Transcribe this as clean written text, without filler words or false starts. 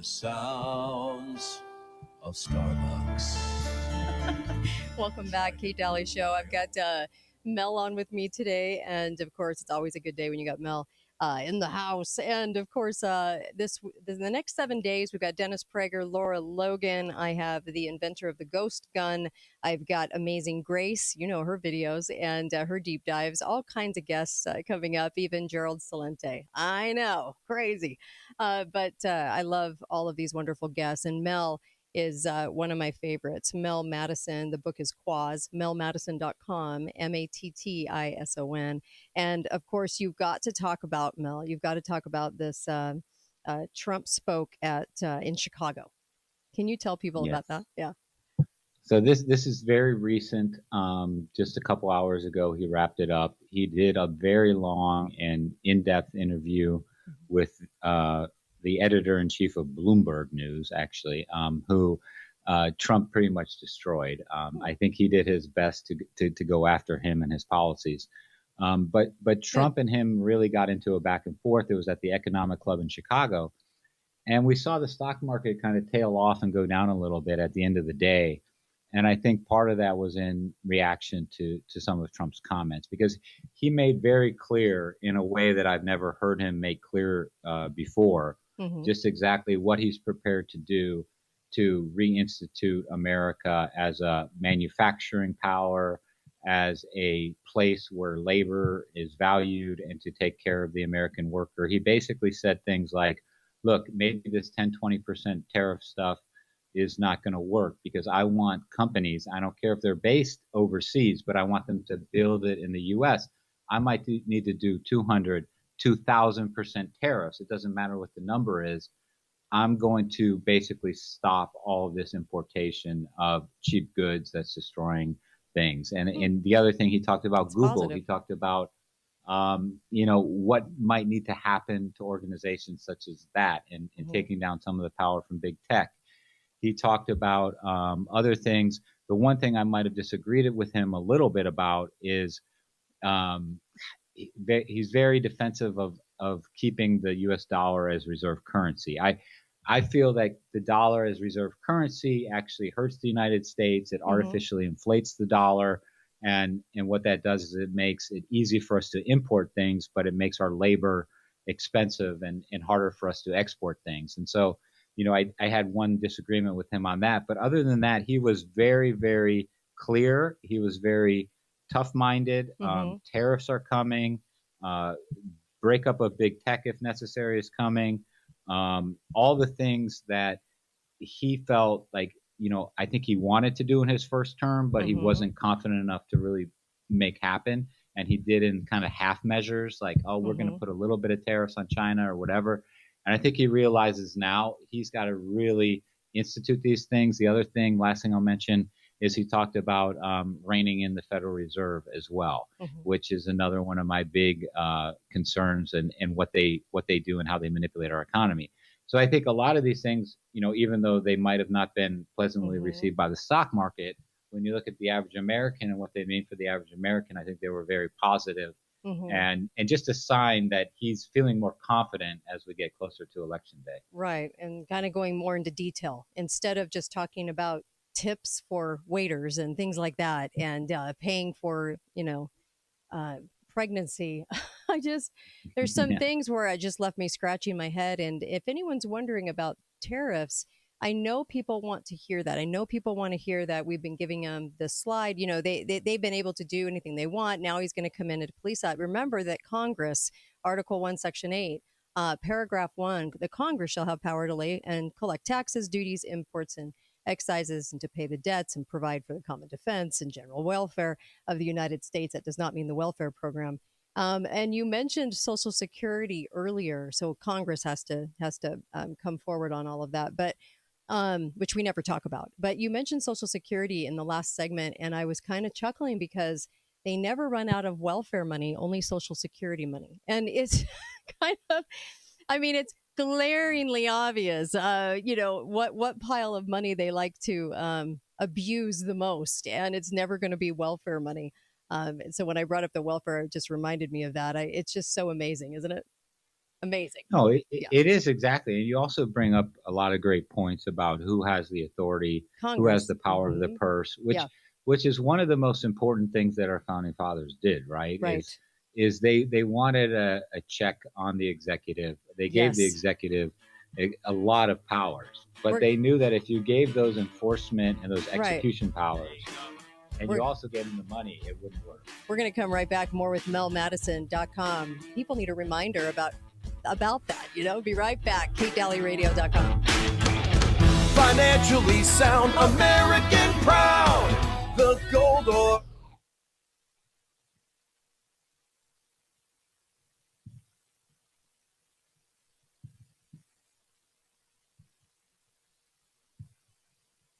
The sounds of Starbucks. Welcome back, Kate Daly Show. I've got Mel on with me today, and of course, it's always a good day when you got Mel in the house. And of course, the next 7 days, we've got Dennis Prager, Laura Logan. I have the inventor of the ghost gun. I've got Amazing Grace, you know her videos and her deep dives. All kinds of guests coming up. Even Gerald Salente. I know, crazy, but I love all of these wonderful guests. And Mel is one of my favorites. Mel Madison. The book is Quaz, melmadison.com, Mattison. And of course, you've got to talk about Mel. You've got to talk about this. Trump spoke at in Chicago. Can you tell people Yes. about that? Yeah. So this is very recent. Just a couple hours ago, he wrapped it up. He did a very long and in-depth interview with the editor-in-chief of Bloomberg News, actually, who Trump pretty much destroyed. I think he did his best to go after him and his policies. But Trump and him really got into a back and forth. It was at the Economic Club in Chicago. And we saw the stock market kind of tail off and go down a little bit at the end of the day. And I think part of that was in reaction to some of Trump's comments, because he made very clear, in a way that I've never heard him make clear before, just exactly what he's prepared to do to reinstitute America as a manufacturing power, as a place where labor is valued, and to take care of the American worker. He basically said things like, look, maybe this 10-20% tariff stuff is not going to work, because I want companies, I don't care if they're based overseas, but I want them to build it in the U.S. I might need to do 200, 2,000% tariffs. It doesn't matter what the number is. I'm going to basically stop all of this importation of cheap goods that's destroying things. And the other thing he talked about, That's Google, positive. he talked about what might need to happen to organizations such as that, and taking down some of the power from big tech. He talked about other things. The one thing I might have disagreed with him a little bit about is he's very defensive of keeping the U.S. dollar as reserve currency. I feel that the dollar as reserve currency actually hurts the United States. It artificially inflates the dollar. And what that does is it makes it easy for us to import things, but it makes our labor expensive and harder for us to export things. And so, I had one disagreement with him on that. But other than that, he was very, very clear. He was very tough-minded. Tariffs are coming. Breakup of big tech, if necessary, is coming. All the things that he felt like, I think he wanted to do in his first term, but he wasn't confident enough to really make happen. And he did in kind of half measures, like, oh, we're going to put a little bit of tariffs on China or whatever. And I think he realizes now he's got to really institute these things. The other thing, last thing I'll mention, is he talked about reining in the Federal Reserve as well, which is another one of my big concerns, and what they do and how they manipulate our economy. So I think a lot of these things, even though they might have not been pleasantly received by the stock market, when you look at the average American and what they mean for the average American, I think they were very positive. And just a sign that he's feeling more confident as we get closer to election day. Right. And kind of going more into detail instead of just talking about tips for waiters and things like that, and paying for, pregnancy. There's some things where it just left me scratching my head. And if anyone's wondering about tariffs, I know people want to hear that. I know people want to hear that we've been giving them the slide. They've been able to do anything they want. Now he's going to come in and police that. Remember that Congress, Article 1, Section 8, Paragraph 1, the Congress shall have power to lay and collect taxes, duties, imports, and excises, and to pay the debts and provide for the common defense and general welfare of the United States. That does not mean the welfare program. And you mentioned Social Security earlier, so Congress has to come forward on all of that, but which we never talk about. But you mentioned Social Security in the last segment, and I was kind of chuckling because they never run out of welfare money, only Social Security money, and it's it's glaringly obvious, what pile of money they like to abuse the most, and it's never going to be welfare money. So when I brought up the welfare, it just reminded me of that. It's just so amazing, isn't it? amazing. No, Yeah. it is exactly. And you also bring up a lot of great points about who has the authority, who has Congress. the power of the purse, which is one of the most important things that our founding fathers did, right? Right. Is they wanted a check on the executive. They gave the Yes. executive a lot of powers, but they knew that if you gave those enforcement and those execution powers, and you also gave them the money, it wouldn't work. We're going to come right back more with melmadison.com. People need a reminder about that, Be right back. KateDalleyRadio.com. Financially sound, American proud.